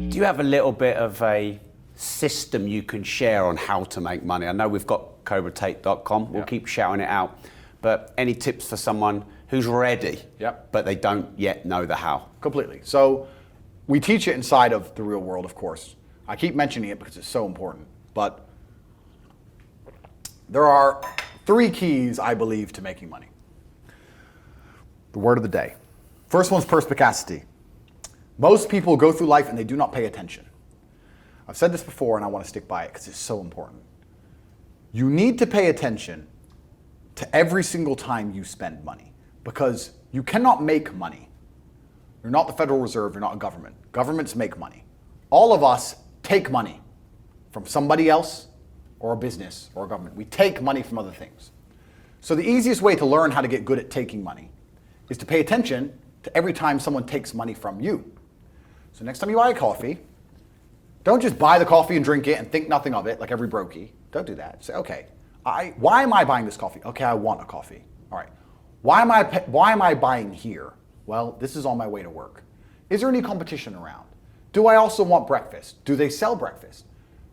Do you have a little bit of a system you can share on how to make money? I know we've got CobraTate.com. We'll keep shouting it out. But any tips for someone who's ready, but they don't yet know the how? Completely. So we teach it inside of the real world, of course. I keep mentioning it because it's so important. But there are 3 keys, I believe, to making money. The word of the day. First one's perspicacity. Most people go through life and they do not pay attention. I've said this before and I want to stick by it because it's so important. You need to pay attention to every single time you spend money because you cannot make money. You're not the Federal Reserve, you're not a government. Governments make money. All of us take money from somebody else or a business or a government. We take money from other things. So the easiest way to learn how to get good at taking money is to pay attention to every time someone takes money from you. So next time you buy a coffee, don't just buy the coffee and drink it and think nothing of it like every brokey. Don't do that. Say, okay, why am I buying this coffee? Okay, I want a coffee. All right. Why am I buying here? Well, this is on my way to work. Is there any competition around? Do I also want breakfast? Do they sell breakfast?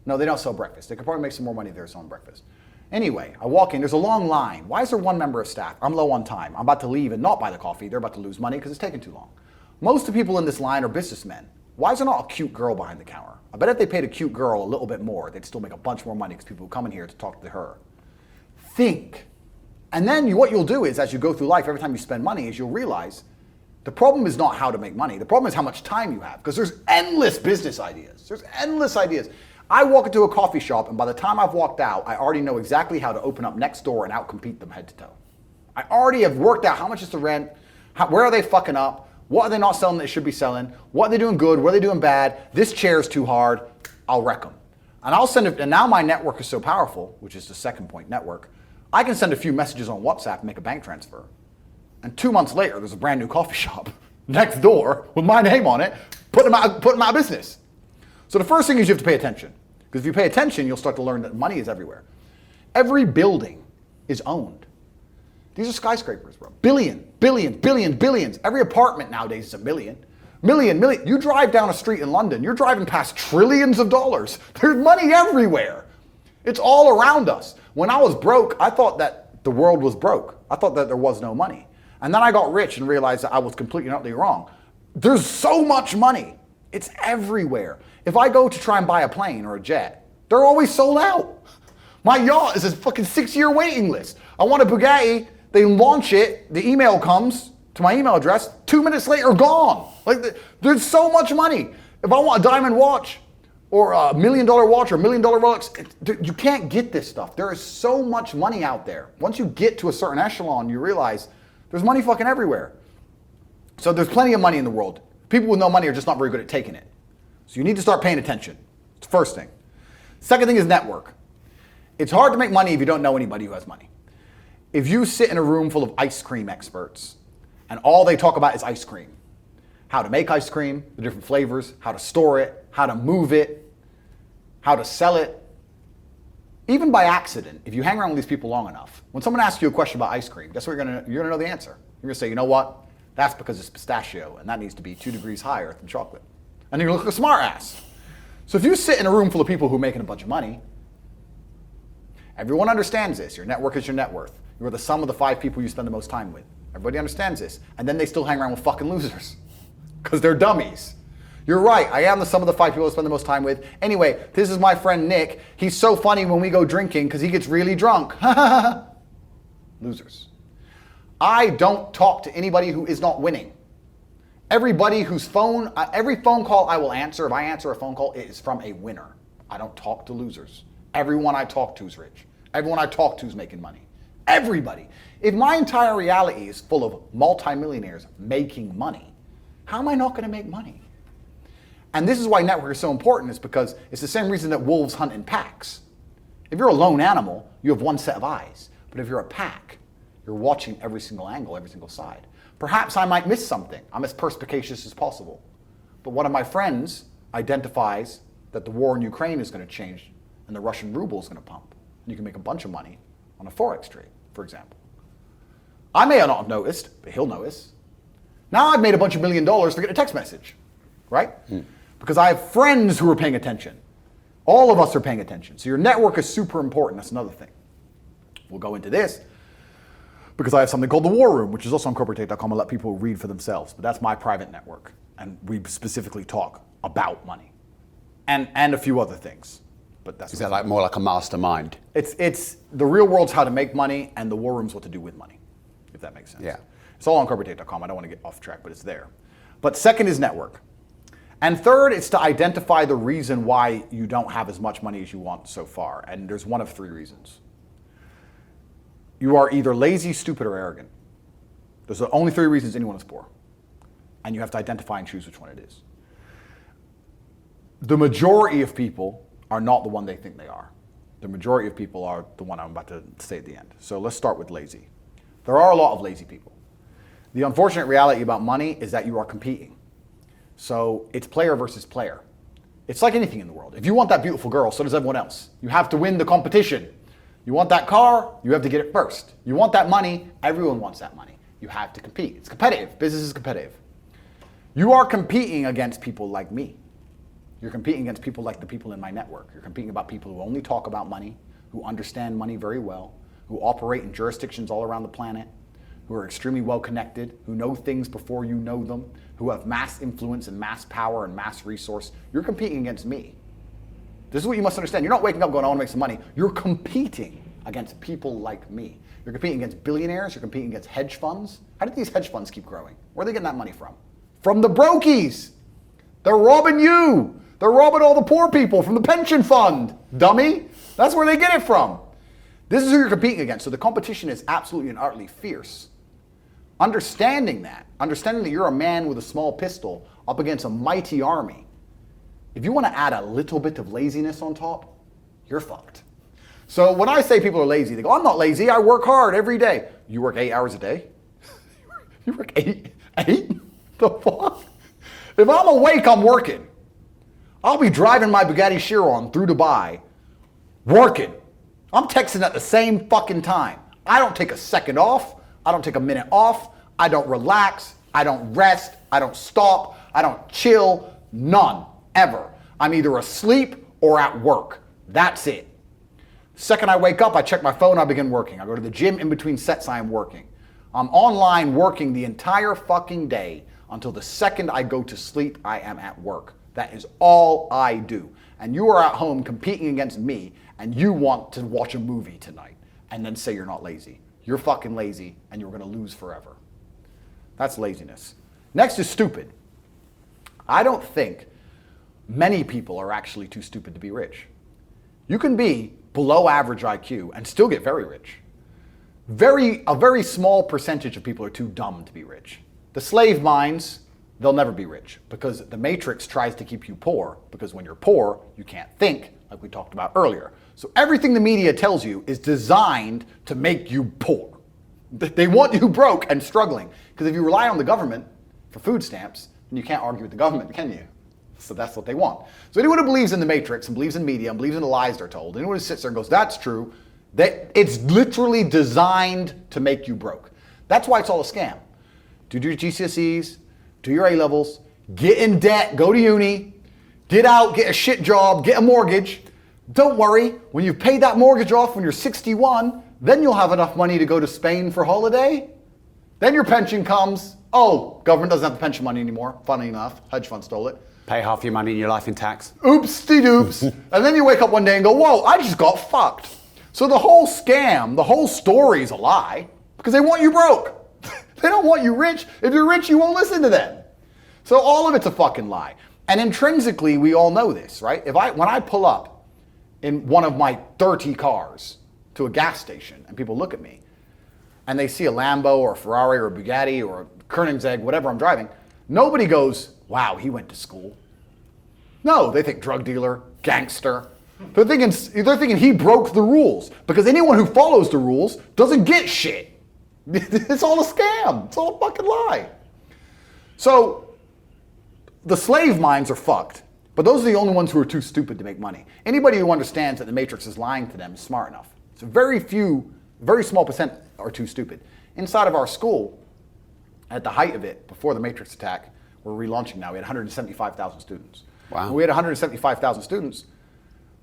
No, they don't sell breakfast. They could probably make some more money if they're selling breakfast. Anyway, I walk in, there's a long line. Why is there one member of staff? I'm low on time. I'm about to leave and not buy the coffee. They're about to lose money because it's taking too long. Most of the people in this line are businessmen. Why is there not a cute girl behind the counter? I bet if they paid a cute girl a little bit more, they'd still make a bunch more money because people would come in here to talk to her. Think. And then what you'll do is, as you go through life, every time you spend money, is you'll realize the problem is not how to make money. The problem is how much time you have because there's endless business ideas. There's endless ideas. I walk into a coffee shop and by the time I've walked out, I already know exactly how to open up next door and outcompete them head to toe. I already have worked out how much is the rent, where are they fucking up, what are they not selling that they should be selling, what are they doing good, what are they doing bad, this chair's too hard, I'll wreck them. And I'll send it, and now my network is so powerful, which is the second point, network, I can send a few messages on WhatsApp and make a bank transfer. And 2 months later, there's a brand new coffee shop next door with my name on it, putting them out of business. So the first thing is you have to pay attention. Because if you pay attention, you'll start to learn that money is everywhere. Every building is owned. These are skyscrapers, bro. Billions. Every apartment nowadays is a million. Million. You drive down a street in London, you're driving past trillions of dollars. There's money everywhere. It's all around us. When I was broke, I thought that the world was broke. I thought that there was no money. And then I got rich and realized that I was completely and utterly wrong. There's so much money. It's everywhere. If I go to try and buy a plane or a jet, they're always sold out. My yacht is a fucking 6-year waiting list. I want a Bugatti, they launch it, the email comes to my email address, 2 minutes later, gone. Like, there's so much money. If I want a diamond watch or a $1 million watch or $1 million Rolex, you can't get this stuff. There is so much money out there. Once you get to a certain echelon, you realize there's money fucking everywhere. So there's plenty of money in the world. People with no money are just not very good at taking it. So you need to start paying attention. It's the first thing. Second thing is network. It's hard to make money if you don't know anybody who has money. If you sit in a room full of ice cream experts and all they talk about is ice cream, how to make ice cream, the different flavors, how to store it, how to move it, how to sell it, even by accident, if you hang around with these people long enough, when someone asks you a question about ice cream, guess what you're gonna know the answer. You're gonna say, you know what? That's because it's pistachio and that needs to be 2 degrees higher than chocolate. And you're gonna look like a smart ass. So if you sit in a room full of people who are making a bunch of money, everyone understands this. Your network is your net worth. You're the sum of the 5 people you spend the most time with. Everybody understands this. And then they still hang around with fucking losers because they're dummies. You're right, I am the sum of the 5 people I spend the most time with. Anyway, this is my friend Nick. He's so funny when we go drinking because he gets really drunk. Losers. I don't talk to anybody who is not winning. Everybody whose phone, every phone call I will answer, if I answer a phone call, it is from a winner. I don't talk to losers. Everyone I talk to is rich. Everyone I talk to is making money. Everybody. If my entire reality is full of multimillionaires making money, how am I not going to make money? And this is why network is so important, is because it's the same reason that wolves hunt in packs. If you're a lone animal, you have one set of eyes. But if you're a pack, you're watching every single angle, every single side. Perhaps I might miss something. I'm as perspicacious as possible. But one of my friends identifies that the war in Ukraine is going to change and the Russian ruble is going to pump. And you can make a bunch of money on a Forex trade, for example. I may not have noticed, but he'll notice. Now I've made a bunch of $1 million for getting a text message, right? because I have friends who are paying attention. All of us are paying attention. So your network is super important. That's another thing. We'll go into this because I have something called the War Room, which is also on corporatate.com. I'll let people read for themselves. But that's my private network. And we specifically talk about money and a few other things. But that's is that like more like a mastermind? It's the real world's how to make money, and the War Room's what to do with money, if that makes sense. Yeah. It's all on corporatate.com. I don't want to get off track, but it's there. But second is network. And third, it's to identify the reason why you don't have as much money as you want so far. And there's one of three reasons. You are either lazy, stupid, or arrogant. Those are the only three reasons anyone is poor. And you have to identify and choose which one it is. The majority of people are not the one they think they are. The majority of people are the one I'm about to say at the end. So let's start with lazy. There are a lot of lazy people. The unfortunate reality about money is that you are competing. So it's player versus player. It's like anything in the world. If you want that beautiful girl, so does everyone else. You have to win the competition. You want that car, you have to get it first. You want that money, everyone wants that money. You have to compete. It's competitive. Business is competitive. You are competing against people like me. You're competing against people like the people in my network. You're competing about people who only talk about money, who understand money very well, who operate in jurisdictions all around the planet, who are extremely well connected, who know things before you know them, who have mass influence and mass power and mass resource. You're competing against me. This is what you must understand. You're not waking up going, I want to make some money. You're competing against people like me. You're competing against billionaires. You're competing against hedge funds. How did these hedge funds keep growing? Where are they getting that money from? From the brokies. They're robbing you. They're robbing all the poor people from the pension fund, dummy. That's where they get it from. This is who you're competing against. So the competition is absolutely and utterly fierce. Understanding that you're a man with a small pistol up against a mighty army, if you want to add a little bit of laziness on top, you're fucked. So when I say people are lazy, they go, I'm not lazy, I work hard every day. You work 8 hours a day? You work eight? The fuck? If I'm awake, I'm working. I'll be driving my Bugatti Chiron through Dubai, working. I'm texting at the same fucking time. I don't take a second off. I don't take a minute off. I don't relax. I don't rest. I don't stop. I don't chill. None. Ever. I'm either asleep or at work. That's it. The second I wake up, I check my phone, I begin working. I go to the gym in between sets, I am working. I'm online working the entire fucking day until the second I go to sleep, I am at work. That is all I do. And you are at home competing against me, and you want to watch a movie tonight and then say you're not lazy. You're fucking lazy, and you're going to lose forever. That's laziness. Next is stupid. I don't think many people are actually too stupid to be rich. You can be below average IQ and still get very rich. A very small percentage of people are too dumb to be rich. The slave minds, they'll never be rich because the matrix tries to keep you poor, because when you're poor, you can't think, like we talked about earlier. So everything the media tells you is designed to make you poor. They want you broke and struggling, because if you rely on the government for food stamps, then you can't argue with the government, can you? So that's what they want. So anyone who believes in the matrix and believes in media and believes in the lies they're told, anyone who sits there and goes, that's true, it's literally designed to make you broke. That's why it's all a scam. Do your GCSEs, do your A-levels, get in debt, go to uni, get out, get a shit job, get a mortgage. Don't worry, when you've paid that mortgage off when you're 61, then you'll have enough money to go to Spain for holiday. Then your pension comes. Oh, government doesn't have the pension money anymore. Funny enough, hedge fund stole it. Pay half your money in your life in tax. Oops-de-doops. And then you wake up one day and go, whoa, I just got fucked. So the whole scam, the whole story is a lie because they want you broke. They don't want you rich. If you're rich, you won't listen to them. So all of it's a fucking lie. And intrinsically, we all know this, right? When I pull up in one of my 30 cars to a gas station and people look at me and they see a Lambo or a Ferrari or a Bugatti or a Koenigsegg, whatever I'm driving, nobody goes, wow, he went to school. No, they think drug dealer, gangster. They're thinking he broke the rules, because anyone who follows the rules doesn't get shit. It's all a scam. It's all a fucking lie. So the slave minds are fucked, but those are the only ones who are too stupid to make money. Anybody who understands that the matrix is lying to them is smart enough. So very small percent are too stupid. Inside of our school, at the height of it, before the matrix attack, we're relaunching now, we had 175,000 students. Wow. When we had 175,000 students,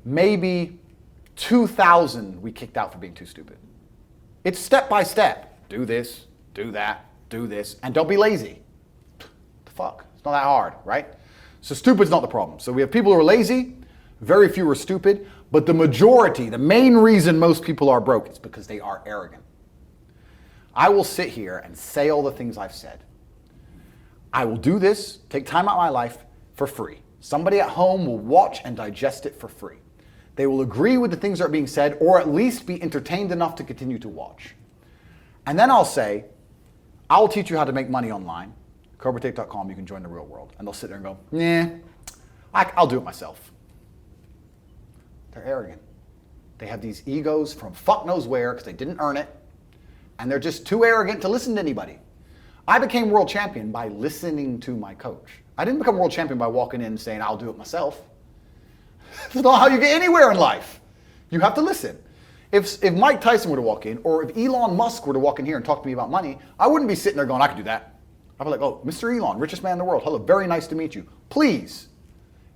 maybe 2,000 we kicked out for being too stupid. It's step by step. Do this, do that, do this, and don't be lazy. The fuck? It's not that hard, right? So stupid's not the problem. So we have people who are lazy, very few are stupid, but the majority, the main reason most people are broke is because they are arrogant. I will sit here and say all the things I've said. I will do this, take time out of my life for free. Somebody at home will watch and digest it for free. They will agree with the things that are being said, or at least be entertained enough to continue to watch. And then I'll say, I'll teach you how to make money online. CobraTate.com, you can join the real world. And they'll sit there and go, nah, I'll do it myself. They're arrogant. They have these egos from fuck knows where because they didn't earn it. And they're just too arrogant to listen to anybody. I became world champion by listening to my coach. I didn't become world champion by walking in and saying, I'll do it myself. That's not how you get anywhere in life. You have to listen. If Mike Tyson were to walk in, or if Elon Musk were to walk in here and talk to me about money, I wouldn't be sitting there going, I can do that. I'd be like, oh, Mr. Elon, richest man in the world. Hello, very nice to meet you. Please,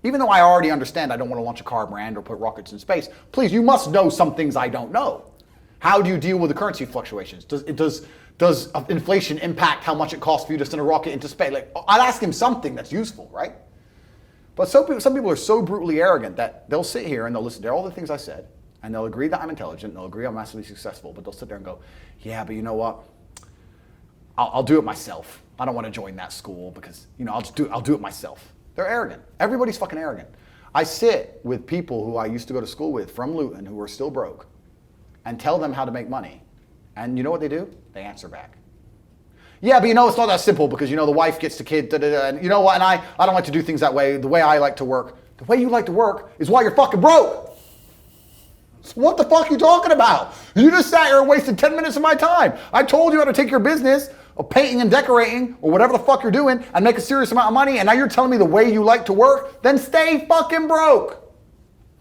even though I already understand I don't want to launch a car brand or put rockets in space, please, you must know some things I don't know. How do you deal with the currency fluctuations? Does inflation impact how much it costs for you to send a rocket into space? Like, I'd ask him something that's useful, right? But some people are so brutally arrogant that they'll sit here and they'll listen to all the things I said, and they'll agree that I'm intelligent, and they'll agree I'm massively successful, but they'll sit there and go, yeah, but you know what? I'll do it myself. I don't want to join that school because, I'll do it myself. They're arrogant. Everybody's fucking arrogant. I sit with people who I used to go to school with from Luton who are still broke and tell them how to make money. And you know what they do? They answer back. Yeah, but it's not that simple because, the wife gets the kid, and you know what, and I don't like to do things that way. The way I like to work, the way you like to work is why you're fucking broke. So what the fuck are you talking about? You just sat here and wasted 10 minutes of my time. I told you how to take your business of painting and decorating or whatever the fuck you're doing and make a serious amount of money, and now you're telling me the way you like to work? Then stay fucking broke.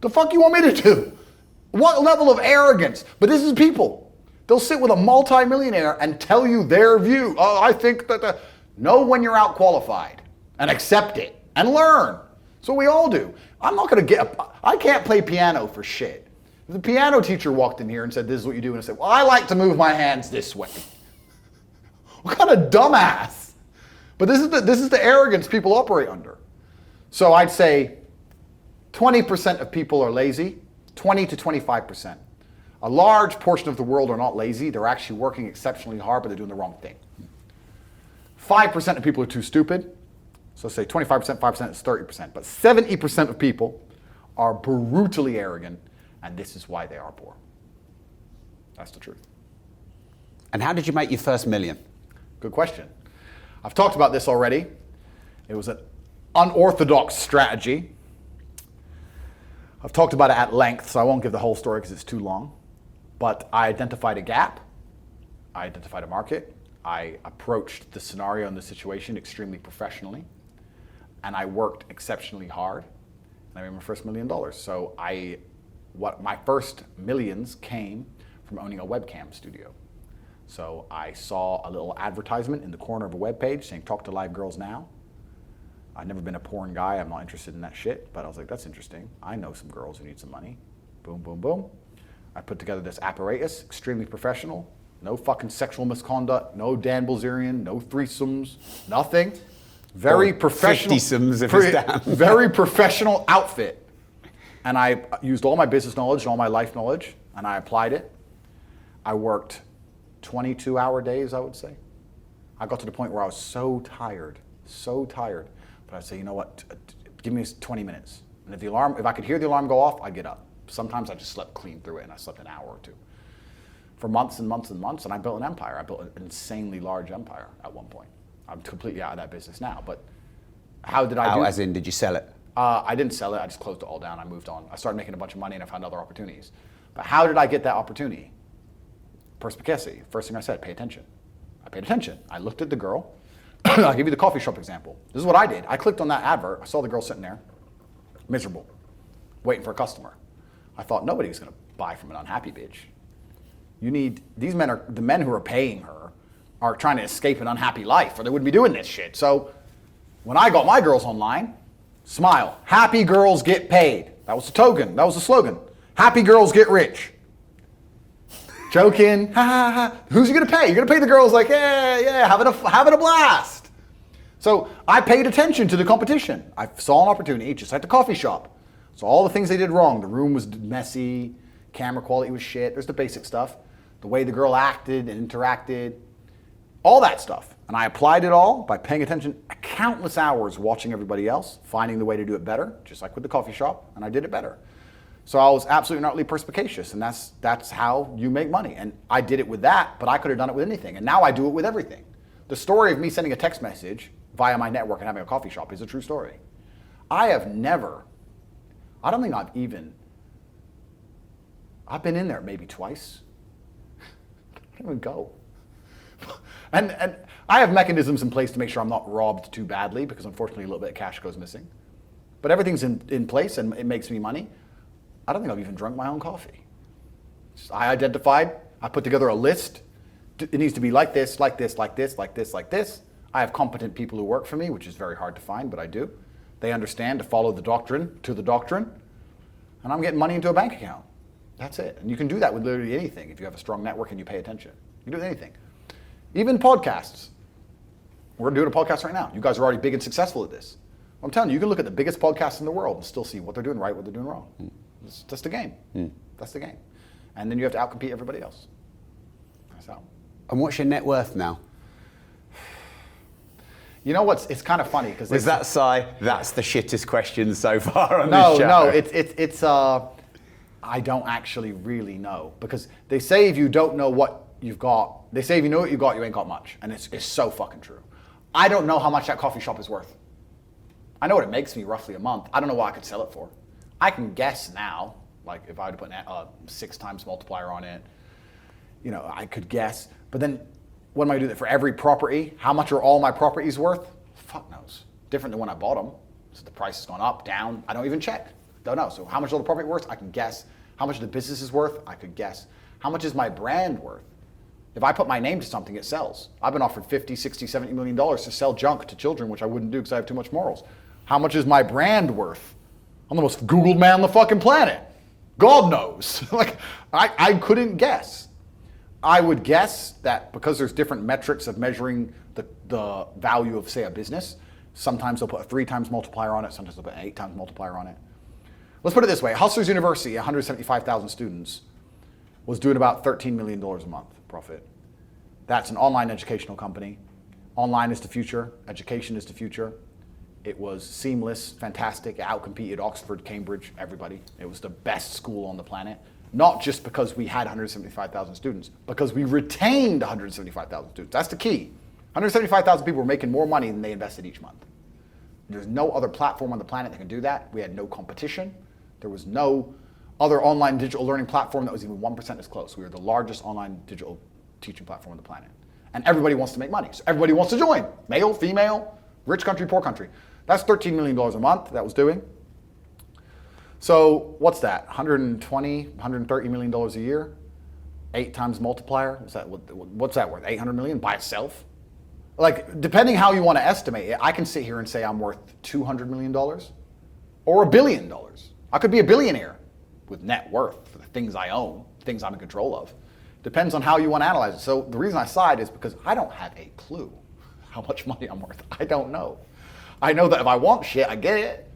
The fuck you want me to do? What level of arrogance? But this is people. They'll sit with a multimillionaire and tell you their view. Oh, I think that know when you're out qualified and accept it and learn. So we all do. I'm not going to I can't play piano for shit. If the piano teacher walked in here and said, this is what you do, and I said, well, I like to move my hands this way. What kind of dumbass? But this is the arrogance people operate under. So I'd say 20% of people are lazy, 20 to 25%. A large portion of the world are not lazy. They're actually working exceptionally hard, but they're doing the wrong thing. 5% of people are too stupid. So say 25%, 5% is 30%. But 70% of people are brutally arrogant, and this is why they are poor. That's the truth. And how did you make your first million? Good question. I've talked about this already. It was an unorthodox strategy. I've talked about it at length, so I won't give the whole story because it's too long. But I identified a gap. I identified a market. I approached the scenario and the situation extremely professionally. And I worked exceptionally hard. And I made my first $1 million. So my first millions came from owning a webcam studio. So I saw a little advertisement in the corner of a web page saying, talk to live girls now. I've never been a porn guy. I'm not interested in that shit. But I was like, that's interesting. I know some girls who need some money. Boom, boom, boom. I put together this apparatus, extremely professional. No fucking sexual misconduct. No Dan Bilzerian. No threesomes. Nothing. Very professional. 50-somes if it's down. Very professional outfit. And I used all my business knowledge and all my life knowledge, and I applied it. I worked 22-hour days, I would say. I got to the point where I was so tired. But I'd say, you know what, give me 20 minutes. And if I could hear the alarm go off, I'd get up. Sometimes I just slept clean through it, and I slept an hour or two. For months and months and months, and I built an empire. I built an insanely large empire at one point. I'm completely out of that business now, but how did I do it? As in, did you sell it? I didn't sell it, I just closed it all down, I moved on. I started making a bunch of money and I found other opportunities. But how did I get that opportunity? Perspicacity, first thing I said, pay attention. I paid attention. I looked at the girl. I'll give you the coffee shop example. This is what I did. I clicked on that advert. I saw the girl sitting there, miserable, waiting for a customer. I thought nobody's going to buy from an unhappy bitch. The men who are paying her are trying to escape an unhappy life, or they wouldn't be doing this shit. So when I got my girls online, Smile. Happy girls get paid. That was the token. That was the slogan. Happy girls get rich. Joking. Ha ha ha. Who's you gonna pay? You're gonna pay the girls like, yeah, having a blast. So I paid attention to the competition. I saw an opportunity, just like the coffee shop. So all the things they did wrong. The room was messy. Camera quality was shit. There's the basic stuff. The way the girl acted and interacted. All that stuff. And I applied it all by paying attention countless hours watching everybody else, finding the way to do it better, just like with the coffee shop, and I did it better. So I was absolutely and utterly perspicacious, and that's how you make money. And I did it with that, but I could have done it with anything. And now I do it with everything. The story of me sending a text message via my network and having a coffee shop is a true story. I don't think I've been in there maybe twice. I don't even go. And I have mechanisms in place to make sure I'm not robbed too badly, because unfortunately a little bit of cash goes missing. But everything's in place and it makes me money. I don't think I've even drunk my own coffee. I identified, I put together a list. It needs to be like this, like this, like this, like this, like this. I have competent people who work for me, which is very hard to find, but I do. They understand to follow the doctrine to the doctrine. And I'm getting money into a bank account. That's it. And you can do that with literally anything if you have a strong network and you pay attention. You can do anything. Even podcasts. We're doing a podcast right now. You guys are already big and successful at this. I'm telling you, you can look at the biggest podcasts in the world and still see what they're doing right, what they're doing wrong. That's the game. That's the game. And then you have to outcompete everybody else. That's how. And what's your net worth now? You know what's? It's kind of funny because is that sigh? That's the shittest question so far on this show. No. It's. I don't actually really know, because they say if you don't know what you've got, they say if you know what you got, you ain't got much, and it's so fucking true. I don't know how much that coffee shop is worth. I know what it makes me roughly a month. I don't know what I could sell it for. I can guess now, like if I were to put a 6 times multiplier on it, I could guess. But then, what am I doing for every property? How much are all my properties worth? Fuck knows. Different than when I bought them. So the price has gone up, down. I don't even check. Don't know. So how much are the property worth? I can guess. How much the business is worth? I could guess. How much is my brand worth? If I put my name to something, it sells. I've been offered $50, $60, $70 million to sell junk to children, which I wouldn't do because I have too much morals. How much is my brand worth? I'm the most Googled man on the fucking planet. God knows. I couldn't guess. I would guess that because there's different metrics of measuring the value of, say, a business, sometimes they'll put a 3 times multiplier on it, sometimes they'll put an 8 times multiplier on it. Let's put it this way. Hustlers University, 175,000 students, was doing about $13 million a month profit. That's an online educational company. Online is the future. Education is the future. It was seamless, fantastic. It outcompeted Oxford, Cambridge, everybody. It was the best school on the planet. Not just because we had 175,000 students, because we retained 175,000 students. That's the key. 175,000 people were making more money than they invested each month. There's no other platform on the planet that can do that. We had no competition. There was no other online digital learning platform that was even 1% as close. We were the largest online digital teaching platform on the planet. And everybody wants to make money. So everybody wants to join. Male, female, rich country, poor country. That's $13 million a month that was doing. So what's that? $120, $130 million a year? 8 times multiplier? What's that worth? 800 million by itself? Like, depending how you want to estimate it, I can sit here and say I'm worth $200 million or $1 billion. I could be a billionaire with net worth for the things I own, things I'm in control of. Depends on how you want to analyze it. So the reason I sighed is because I don't have a clue how much money I'm worth. I don't know. I know that if I want shit, I get it.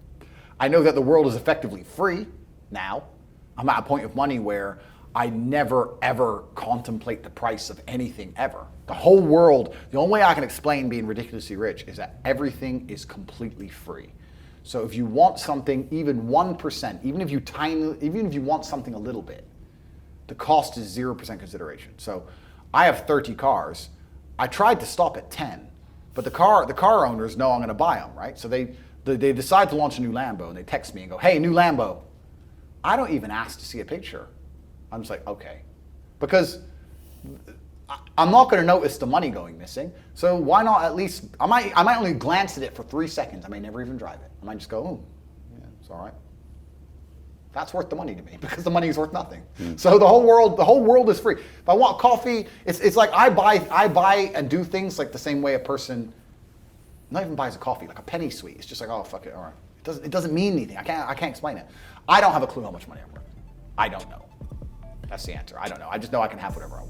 I know that the world is effectively free now. I'm at a point of money where I never, ever contemplate the price of anything ever. The whole world, the only way I can explain being ridiculously rich is that everything is completely free. So if you want something, even 1%, even if you want something a little bit, the cost is 0% consideration. So I have 30 cars. I tried to stop at 10, but the car owners know I'm going to buy them, right? So they decide to launch a new Lambo, and they text me and go, "Hey, new Lambo." I don't even ask to see a picture. I'm just like, okay. Because I'm not going to notice the money going missing, so why not at least, I might only glance at it for 3 seconds. I may never even drive it. I might just go, "Oh, yeah, it's all right." That's worth the money to me, because the money is worth nothing. So the whole world is free. If I want coffee, it's like I buy and do things like the same way a person not even buys a coffee, like a penny sweet. It's just like, oh, fuck it, all right. It doesn't mean anything. I can't explain it. I don't have a clue how much money I'm worth. I don't know. That's the answer. I don't know. I just know I can have whatever I want.